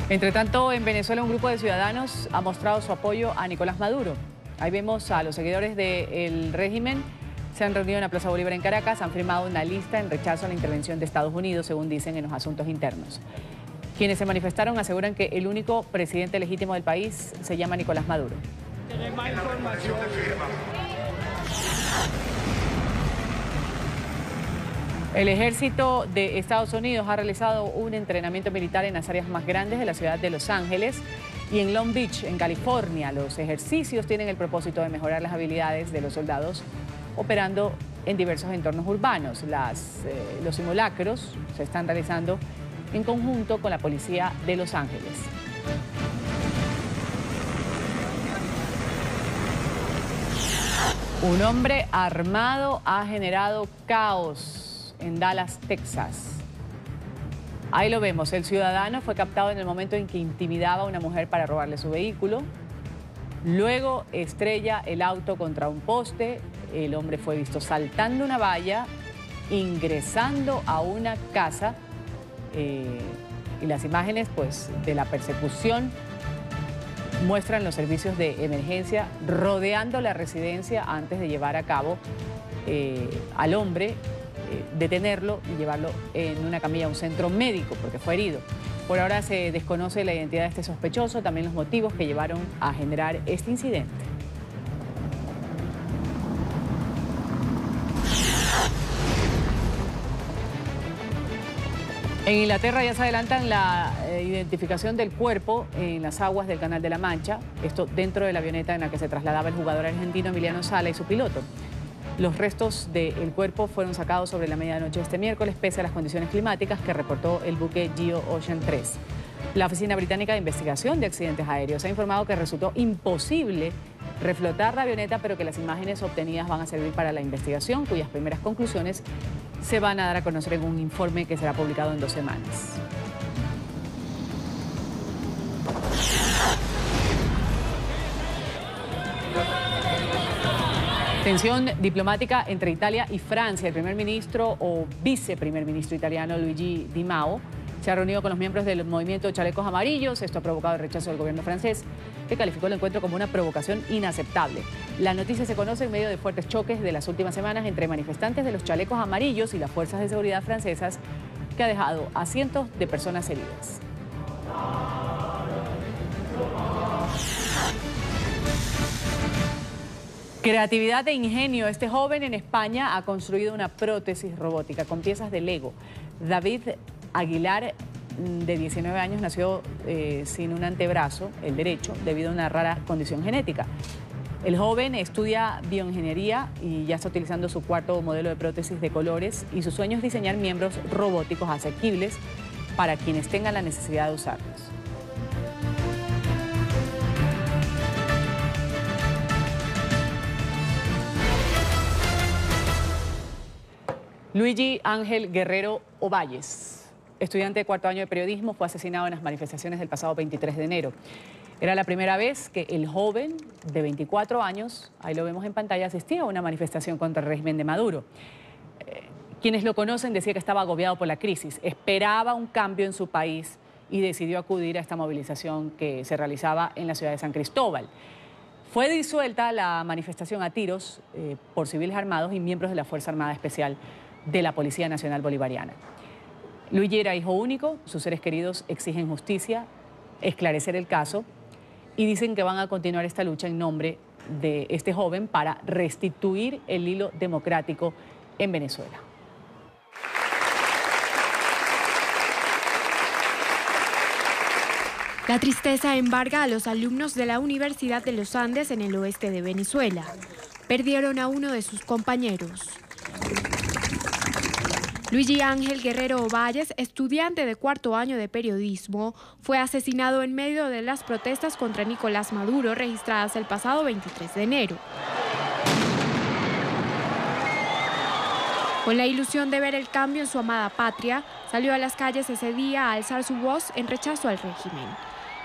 B: Entre tanto, en Venezuela un grupo de ciudadanos ha mostrado su apoyo a Nicolás Maduro. Ahí vemos a los seguidores del régimen. Se han reunido en la Plaza Bolívar en Caracas, han firmado una lista en rechazo a la intervención de Estados Unidos, según dicen en los asuntos internos. Quienes se manifestaron aseguran que el único presidente legítimo del país se llama Nicolás Maduro.
T: Tenemos más información.
B: El ejército de Estados Unidos ha realizado un entrenamiento militar en las áreas más grandes de la ciudad de Los Ángeles y en Long Beach, en California. Los ejercicios tienen el propósito de mejorar las habilidades de los soldados operando en diversos entornos urbanos. Los simulacros se están realizando en conjunto con la policía de Los Ángeles. Un hombre armado ha generado caos en Dallas, Texas. Ahí lo vemos, el ciudadano fue captado en el momento en que intimidaba a una mujer para robarle su vehículo. Luego estrella el auto contra un poste. El hombre fue visto saltando una valla, ingresando a una casa. Y las imágenes, pues, de la persecución muestran los servicios de emergencia rodeando la residencia antes de llevar a cabo al hombre, detenerlo y llevarlo en una camilla a un centro médico porque fue herido. Por ahora se desconoce la identidad de este sospechoso, también los motivos que llevaron a generar este incidente. En Inglaterra ya se adelantan la identificación del cuerpo en las aguas del Canal de la Mancha, esto dentro de la avioneta en la que se trasladaba el jugador argentino Emiliano Sala y su piloto. Los restos del cuerpo fueron sacados sobre la medianoche este miércoles, pese a las condiciones climáticas que reportó el buque Geo Ocean 3. La Oficina Británica de Investigación de Accidentes Aéreos ha informado que resultó imposible reflotar la avioneta, pero que las imágenes obtenidas van a servir para la investigación, cuyas primeras conclusiones se van a dar a conocer en un informe que será publicado en 2 semanas. Tensión diplomática entre Italia y Francia. El primer ministro o viceprimer ministro italiano Luigi Di Maio se ha reunido con los miembros del movimiento Chalecos Amarillos. Esto ha provocado el rechazo del gobierno francés, que calificó el encuentro como una provocación inaceptable. La noticia se conoce en medio de fuertes choques de las últimas semanas entre manifestantes de los Chalecos Amarillos y las fuerzas de seguridad francesas, que ha dejado a cientos de personas heridas. Creatividad e ingenio. Este joven en España ha construido una prótesis robótica con piezas de Lego. David Aguilar, de 19 años, nació sin un antebrazo, el derecho, debido a una rara condición genética. El joven estudia bioingeniería y ya está utilizando su 4º modelo de prótesis de colores, y su sueño es diseñar miembros robóticos asequibles para quienes tengan la necesidad de usarlos. Luigi Ángel Guerrero Ovalles, estudiante de 4º año de periodismo, fue asesinado en las manifestaciones del pasado 23 de enero. Era la primera vez que el joven de 24 años, ahí lo vemos en pantalla, asistía a una manifestación contra el régimen de Maduro. Quienes lo conocen decían que estaba agobiado por la crisis, esperaba un cambio en su país y decidió acudir a esta movilización que se realizaba en la ciudad de San Cristóbal. Fue disuelta la manifestación a tiros por civiles armados y miembros de la Fuerza Armada Especial de la Policía Nacional Bolivariana. Luigi era hijo único, sus seres queridos exigen justicia, esclarecer el caso y dicen que van a continuar esta lucha en nombre de este joven para restituir el hilo democrático en Venezuela.
U: La tristeza embarga a los alumnos de la Universidad de los Andes en el oeste de Venezuela. Perdieron a uno de sus compañeros. Luigi Ángel Guerrero Ovalles, estudiante de 4º año de periodismo, fue asesinado en medio de las protestas contra Nicolás Maduro registradas el pasado 23 de enero. Con la ilusión de ver el cambio en su amada patria, salió a las calles ese día a alzar su voz en rechazo al régimen.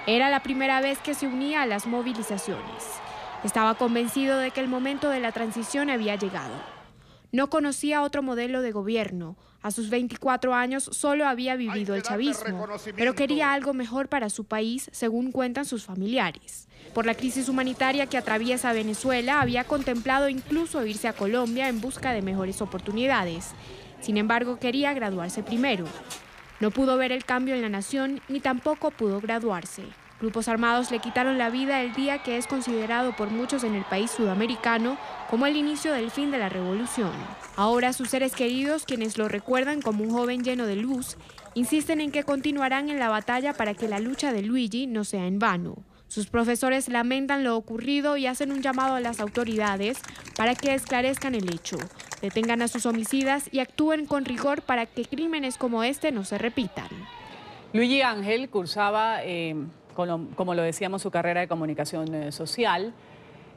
U: Era la primera vez que se unía a las movilizaciones. Estaba convencido de que el momento de la transición había llegado. No conocía otro modelo de gobierno. A sus 24 años solo había vivido el chavismo, pero quería algo mejor para su país, según cuentan sus familiares. Por la crisis humanitaria que atraviesa Venezuela, había contemplado incluso irse a Colombia en busca de mejores oportunidades. Sin embargo, quería graduarse primero. No pudo ver el cambio en la nación ni tampoco pudo graduarse. Grupos armados le quitaron la vida el día que es considerado por muchos en el país sudamericano como el inicio del fin de la revolución. Ahora sus seres queridos, quienes lo recuerdan como un joven lleno de luz, insisten en que continuarán en la batalla para que la lucha de Luigi no sea en vano. Sus profesores lamentan lo ocurrido y hacen un llamado a las autoridades para que esclarezcan el hecho, detengan a sus homicidas y actúen con rigor para que crímenes como este no se repitan.
B: Luigi Ángel cursaba, como lo decíamos, su carrera de comunicación social.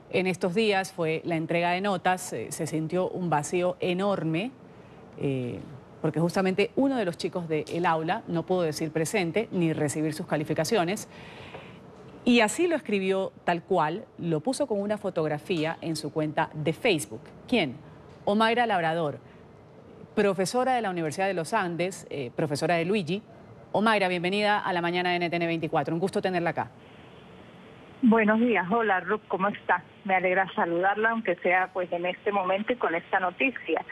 B: En estos días fue la entrega de notas, se sintió un vacío enorme, porque justamente uno de los chicos del aula no pudo decir presente ni recibir sus calificaciones. Y así lo escribió tal cual, lo puso con una fotografía en su cuenta de Facebook. ¿Quién? Omaira Labrador, profesora de la Universidad de los Andes, profesora de Luigi. Omaira, bienvenida a la mañana de NTN 24. Un gusto tenerla acá.
A: Buenos días. Hola, Ruth, ¿cómo está? Me alegra saludarla, aunque sea pues en este momento y con esta noticia.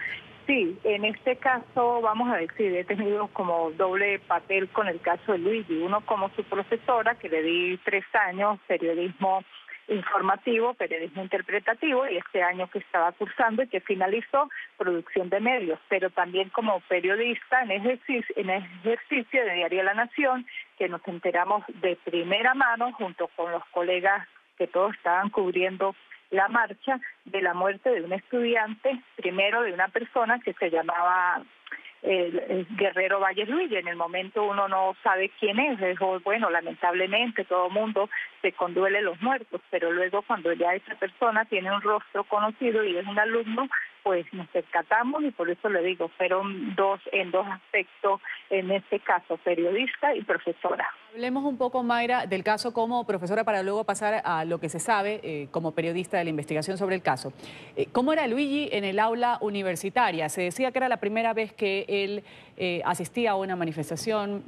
A: Sí, en este caso, vamos a decir, he tenido como doble papel con el caso de Luigi. Uno como su profesora, que le di 3 años, periodismo informativo, periodismo interpretativo, y este año que estaba cursando y que finalizó producción de medios, pero también como periodista en ejercicio de Diario La Nación, que nos enteramos de primera mano, junto con los colegas que todos estaban cubriendo la marcha, de la muerte de un estudiante, primero de una persona que se llamaba el Guerrero Valles Luigi. En el momento uno no sabe quién es, bueno, lamentablemente todo el mundo se conduele los muertos, pero luego cuando ya esa persona tiene un rostro conocido y es un alumno, pues nos percatamos, y por eso le digo, fueron en dos aspectos, en este caso, periodista y profesora.
B: Hablemos un poco, Mayra, del caso como profesora para luego pasar a lo que se sabe como periodista de la investigación sobre el caso. ¿Cómo era Luigi en el aula universitaria? Se decía que era la primera vez que él asistía a una manifestación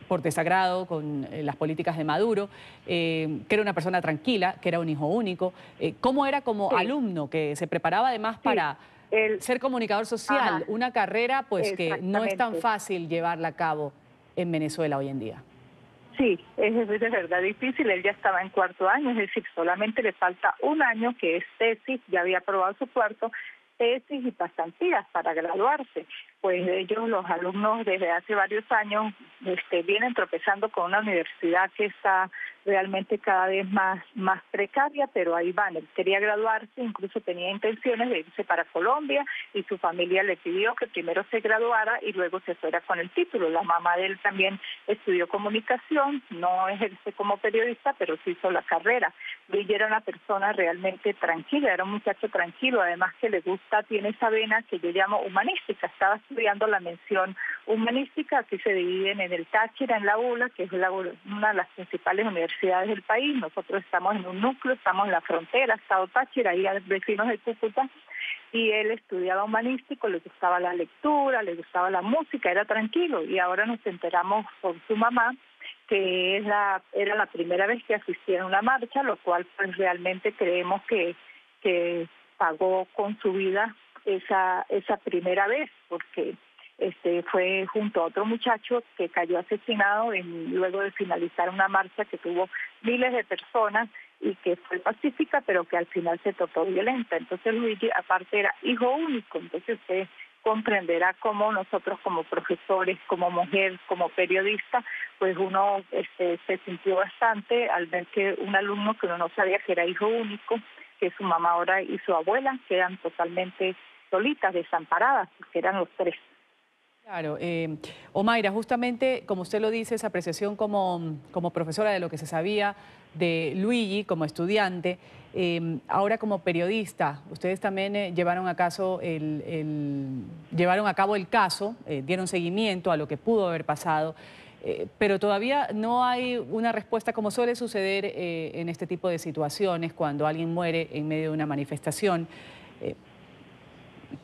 B: por desagrado con las políticas de Maduro, que era una persona tranquila, que era un hijo único. ¿Cómo era como alumno, que se preparaba además para ser comunicador social? Una carrera pues que no es tan fácil llevarla a cabo en Venezuela hoy en día.
A: Sí, es de verdad difícil. Él ya estaba en 4º año, es decir, solamente le falta 1 año, que es tesis, ya había aprobado su 4º, tesis y pasantías para graduarse. Pues ellos, los alumnos, desde hace varios años vienen tropezando con una universidad que está realmente cada vez más precaria, pero ahí van. Él quería graduarse, incluso tenía intenciones de irse para Colombia, y su familia le pidió que primero se graduara y luego se fuera con el título. La mamá de él también estudió comunicación, no ejerce como periodista, pero sí hizo la carrera. Luigi era una persona realmente tranquila, era un muchacho tranquilo, además que le gusta, tiene esa vena que yo llamo humanística. Estaba estudiando la mención humanística, aquí se dividen en el Táchira, en la ULA, que es una de las principales universidades del país. Nosotros estamos en un núcleo, estamos en la frontera, estado Táchira, ahí vecinos de Cúcuta, y él estudiaba humanístico, le gustaba la lectura, le gustaba la música, era tranquilo, y ahora nos enteramos por su mamá que era la primera vez que asistía a una marcha, lo cual pues realmente creemos que pagó con su vida esa primera vez, porque fue junto a otro muchacho que cayó asesinado luego de finalizar una marcha que tuvo miles de personas y que fue pacífica, pero que al final se tornó violenta. Entonces Luigi, aparte, era hijo único. Entonces usted comprenderá cómo nosotros como profesores, como mujer, como periodista, pues uno se sintió bastante al ver que un alumno que uno no sabía que era hijo único, que su mamá ahora y su abuela quedan totalmente solitas, desamparadas, porque eran los 3.
B: Claro, Omaira, justamente como usted lo dice, esa apreciación como profesora de lo que se sabía de Luigi como estudiante, ahora como periodista, ustedes también llevaron a cabo el caso, dieron seguimiento a lo que pudo haber pasado, pero todavía no hay una respuesta, como suele suceder en este tipo de situaciones cuando alguien muere en medio de una manifestación.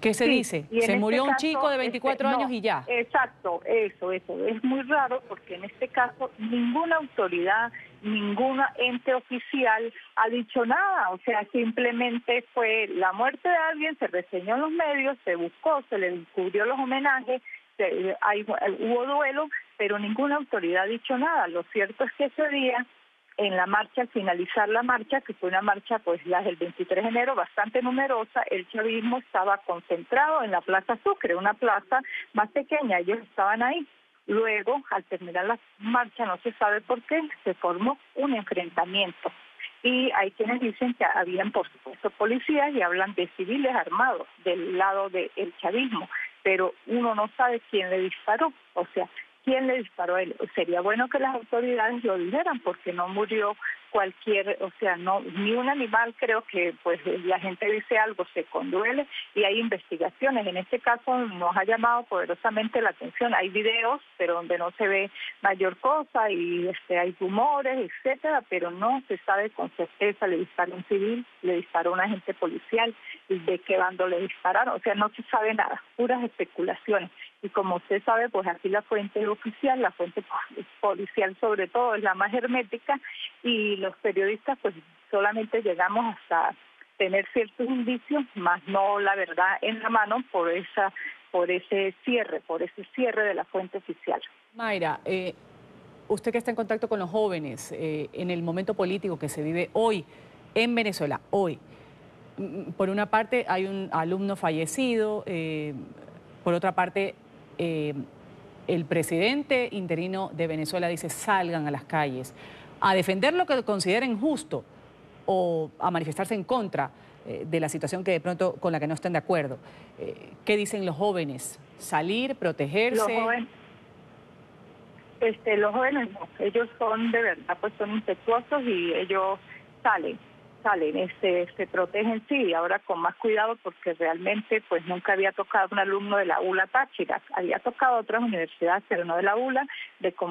B: ¿Qué se dice? Se murió un chico de 24 años y ya.
A: Exacto, eso. Es muy raro porque en este caso ninguna autoridad, ningún ente oficial ha dicho nada. O sea, simplemente fue la muerte de alguien, se reseñó en los medios, se buscó, se le cubrió los homenajes, hubo duelo, pero ninguna autoridad ha dicho nada. Lo cierto es que ese día, en la marcha, al finalizar la marcha, que fue una marcha, pues la del 23 de enero, bastante numerosa, el chavismo estaba concentrado en la Plaza Sucre, una plaza más pequeña, ellos estaban ahí. Luego, al terminar la marcha, no se sabe por qué, se formó un enfrentamiento. Y hay quienes dicen que habían, por supuesto, policías y hablan de civiles armados del lado del chavismo, pero uno no sabe quién le disparó, o sea, quién le disparó a él. Sería bueno que las autoridades lo dijeran, porque no murió cualquier, o sea, no, ni un animal. Creo que pues la gente dice algo, se conduele y hay investigaciones. En este caso nos ha llamado poderosamente la atención. Hay videos, pero donde no se ve mayor cosa y hay rumores, etcétera, pero no se sabe con certeza. Le disparó un civil, le disparó un agente policial, de qué bando le dispararon, o sea, no se sabe nada, puras especulaciones. Y como usted sabe, pues aquí la fuente oficial, la fuente policial sobre todo, es la más hermética, y los periodistas pues solamente llegamos hasta tener ciertos indicios, más no la verdad en la mano por ese cierre de la fuente oficial.
B: Mayra, usted que está en contacto con los jóvenes, en el momento político que se vive hoy en Venezuela, hoy, por una parte hay un alumno fallecido, por otra parte el presidente interino de Venezuela dice salgan a las calles a defender lo que consideren justo o a manifestarse en contra de la situación que de pronto con la que no estén de acuerdo. ¿Qué dicen los jóvenes? ¿Salir, protegerse?
A: Los jóvenes no, ellos son de verdad, pues son impetuosos y ellos salen, se protegen, sí, ahora con más cuidado porque realmente pues nunca había tocado un alumno de la ULA Táchira, había tocado otras universidades pero no de la ULA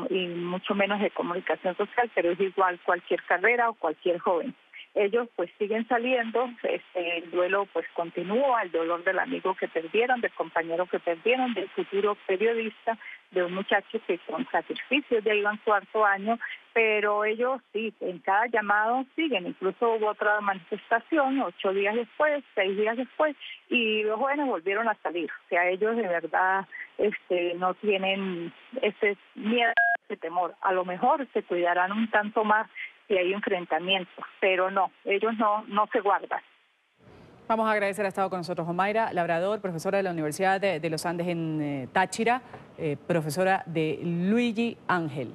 A: y mucho menos de comunicación social, pero es igual cualquier carrera o cualquier joven. Ellos pues siguen saliendo, el duelo pues continúa, el dolor del amigo que perdieron, del compañero que perdieron, del futuro periodista, de un muchacho que con sacrificios ya iba en cuarto año, pero ellos sí, en cada llamado siguen, incluso hubo otra manifestación 8 días después, 6 días después, y los jóvenes volvieron a salir, o sea, ellos de verdad no tienen ese miedo, ese temor, a lo mejor se cuidarán un tanto más si hay enfrentamientos, pero no, ellos no se guardan.
B: Vamos a agradecer, ha estado con nosotros Mayra Labrador, profesora de la Universidad de los Andes en Táchira, profesora de Luigi Ángel.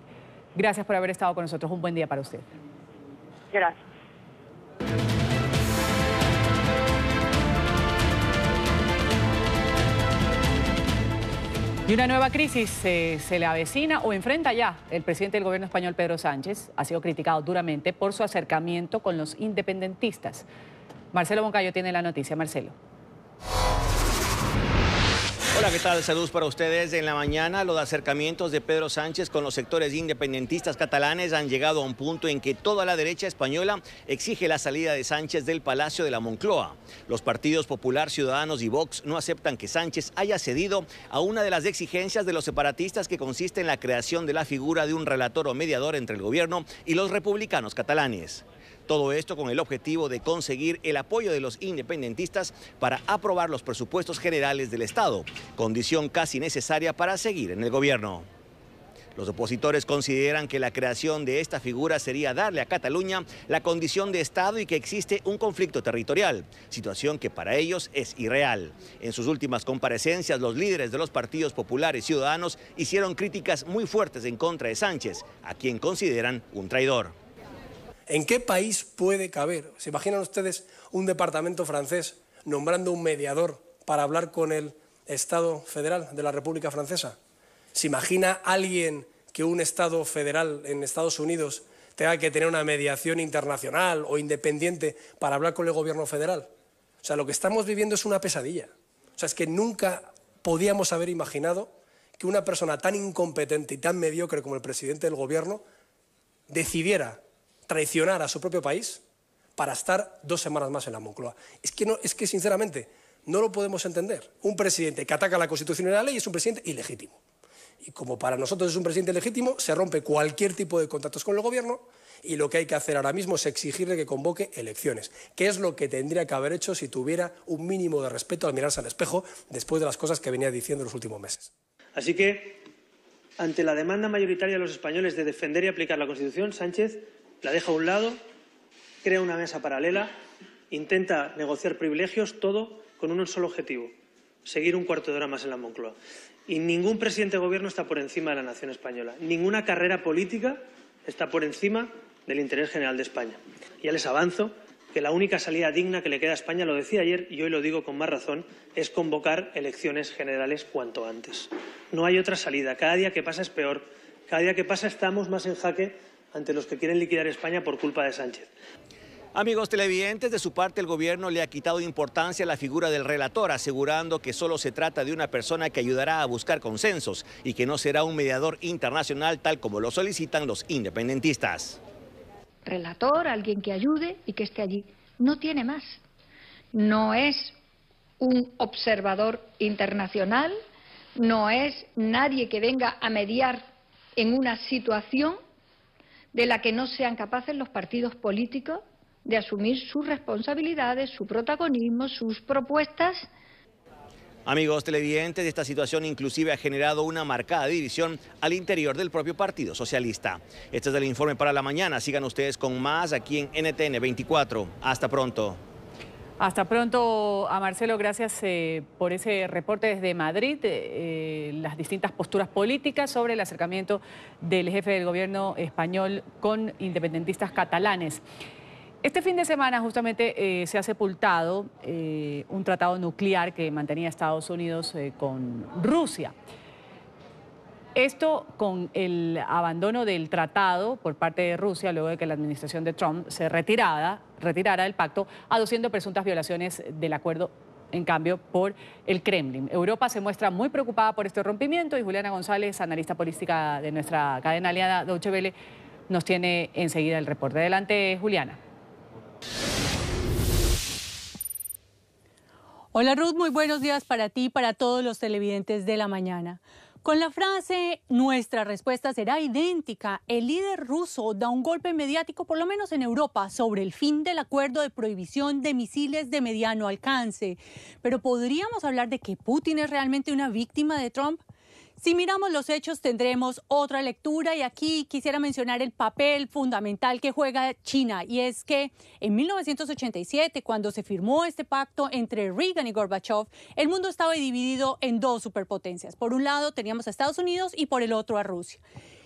B: Gracias por haber estado con nosotros, un buen día para usted.
A: Gracias.
B: Y una nueva crisis se le avecina o enfrenta ya. El presidente del gobierno español, Pedro Sánchez, ha sido criticado duramente por su acercamiento con los independentistas. Marcelo Moncayo tiene la noticia. Marcelo.
D: Hola, ¿qué tal? Saludos para ustedes. En la mañana, los acercamientos de Pedro Sánchez con los sectores independentistas catalanes han llegado a un punto en que toda la derecha española exige la salida de Sánchez del Palacio de la Moncloa. Los partidos Popular, Ciudadanos y Vox no aceptan que Sánchez haya cedido a una de las exigencias de los separatistas, que consiste en la creación de la figura de un relator o mediador entre el gobierno y los republicanos catalanes. Todo esto con el objetivo de conseguir el apoyo de los independentistas para aprobar los presupuestos generales del Estado, condición casi necesaria para seguir en el gobierno. Los opositores consideran que la creación de esta figura sería darle a Cataluña la condición de Estado y que existe un conflicto territorial, situación que para ellos es irreal. En sus últimas comparecencias, los líderes de los partidos Popular y Ciudadanos hicieron críticas muy fuertes en contra de Sánchez, a quien consideran un traidor.
V: ¿En qué país puede caber? ¿Se imaginan ustedes un departamento francés nombrando un mediador para hablar con el Estado federal de la República Francesa? ¿Se imagina alguien que un Estado federal en Estados Unidos tenga que tener una mediación internacional o independiente para hablar con el gobierno federal? O sea, lo que estamos viviendo es una pesadilla. O sea, es que nunca podíamos haber imaginado que una persona tan incompetente y tan mediocre como el presidente del gobierno decidiera traicionar a su propio país para estar 2 semanas más en la Moncloa. Es que sinceramente no lo podemos entender. Un presidente que ataca la Constitución y la ley es un presidente ilegítimo. Y como para nosotros es un presidente legítimo, se rompe cualquier tipo de contactos con el gobierno y lo que hay que hacer ahora mismo es exigirle que convoque elecciones, que es lo que tendría que haber hecho si tuviera un mínimo de respeto al mirarse al espejo después de las cosas que venía diciendo en los últimos meses.
E: Así que, ante la demanda mayoritaria de los españoles de defender y aplicar la Constitución, Sánchez la deja a un lado, crea una mesa paralela, intenta negociar privilegios, todo con un solo objetivo: seguir un cuarto de hora más en la Moncloa. Y ningún presidente de gobierno está por encima de la nación española. Ninguna carrera política está por encima del interés general de España. Ya les avanzo que la única salida digna que le queda a España, lo decía ayer y hoy lo digo con más razón, es convocar elecciones generales cuanto antes. No hay otra salida. Cada día que pasa es peor. Cada día que pasa estamos más en jaque ante los que quieren liquidar España por culpa de Sánchez.
D: Amigos televidentes, de su parte el gobierno le ha quitado importancia a la figura del relator, asegurando que solo se trata de una persona que ayudará a buscar consensos y que no será un mediador internacional tal como lo solicitan los independentistas.
F: Relator, alguien que ayude y que esté allí. No tiene más. No es un observador internacional, no es nadie que venga a mediar en una situación de la que no sean capaces los partidos políticos de asumir sus responsabilidades, su protagonismo, sus propuestas.
D: Amigos televidentes, esta situación inclusive ha generado una marcada división al interior del propio Partido Socialista. Este es el informe para la mañana. Sigan ustedes con más aquí en NTN 24. Hasta pronto.
B: Hasta pronto a Marcelo, gracias por ese reporte desde Madrid, las distintas posturas políticas sobre el acercamiento del jefe del gobierno español con independentistas catalanes. Este fin de semana justamente se ha sepultado un tratado nuclear que mantenía Estados Unidos con Rusia. Esto con el abandono del tratado por parte de Rusia luego de que la administración de Trump se retirara del pacto, aduciendo presuntas violaciones del acuerdo, en cambio, por el Kremlin. Europa se muestra muy preocupada por este rompimiento y Juliana González, analista política de nuestra cadena aliada Deutsche Welle, nos tiene enseguida el reporte. Adelante, Juliana.
W: Hola Ruth, muy buenos días para ti y para todos los televidentes de la mañana. Con la frase "nuestra respuesta será idéntica", el líder ruso da un golpe mediático, por lo menos en Europa, sobre el fin del acuerdo de prohibición de misiles de mediano alcance. Pero ¿podríamos hablar de que Putin es realmente una víctima de Trump? Si miramos los hechos tendremos otra lectura y aquí quisiera mencionar el papel fundamental que juega China, y es que en 1987, cuando se firmó este pacto entre Reagan y Gorbachev, el mundo estaba dividido en dos superpotencias. Por un lado teníamos a Estados Unidos y por el otro a Rusia.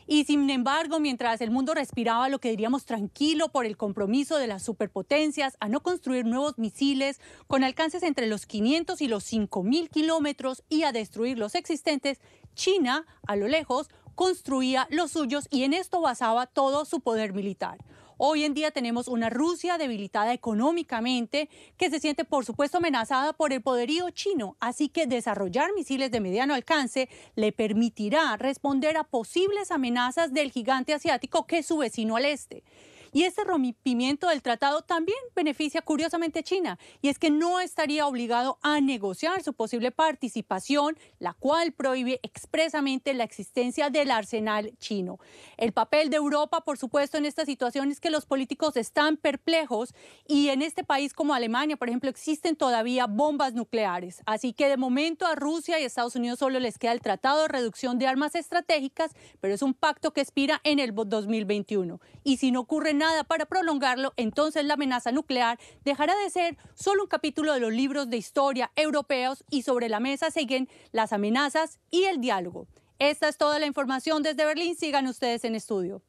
W: Y sin embargo, mientras el mundo respiraba lo que diríamos tranquilo por el compromiso de las superpotencias a no construir nuevos misiles con alcances entre los 500 y los 5.000 kilómetros y a destruir los existentes, China, a lo lejos, construía los suyos y en esto basaba todo su poder militar. Hoy en día tenemos una Rusia debilitada económicamente que se siente, por supuesto, amenazada por el poderío chino. Así que desarrollar misiles de mediano alcance le permitirá responder a posibles amenazas del gigante asiático que es su vecino al este. Y este rompimiento del tratado también beneficia curiosamente a China, y es que no estaría obligado a negociar su posible participación, la cual prohíbe expresamente la existencia del arsenal chino. El papel de Europa, por supuesto, en esta situación es que los políticos están perplejos y en este país como Alemania, por ejemplo, existen todavía bombas nucleares. Así que de momento a Rusia y a Estados Unidos solo les queda el Tratado de Reducción de Armas Estratégicas, pero es un pacto que expira en el 2021. Y si no ocurre nada para prolongarlo, entonces la amenaza nuclear dejará de ser solo un capítulo de los libros de historia europeos y sobre la mesa siguen las amenazas y el diálogo. Esta es toda la información desde Berlín. Sigan ustedes en estudio.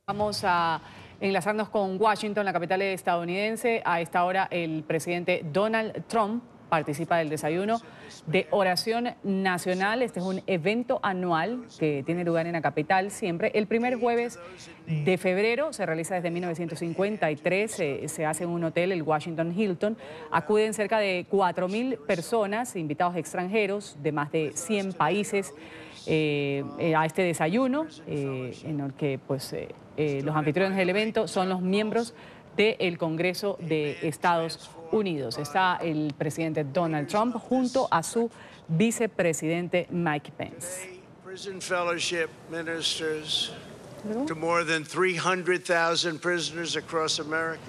B: Vamos a enlazarnos con Washington, la capital estadounidense. A esta hora el presidente Donald Trump participa del desayuno de oración nacional. Este es un evento anual que tiene lugar en la capital siempre. El primer jueves de febrero se realiza desde 1953. Se hace en un hotel, el Washington Hilton. Acuden cerca de 4.000 personas, invitados extranjeros de más de 100 países a este desayuno, en el que pues, los anfitriones del evento son los miembros del Congreso de Estados Unidos. Está el presidente Donald Trump junto a su vicepresidente Mike Pence.
X: Prison fellowship ministers to more than 300,000 prisoners across America.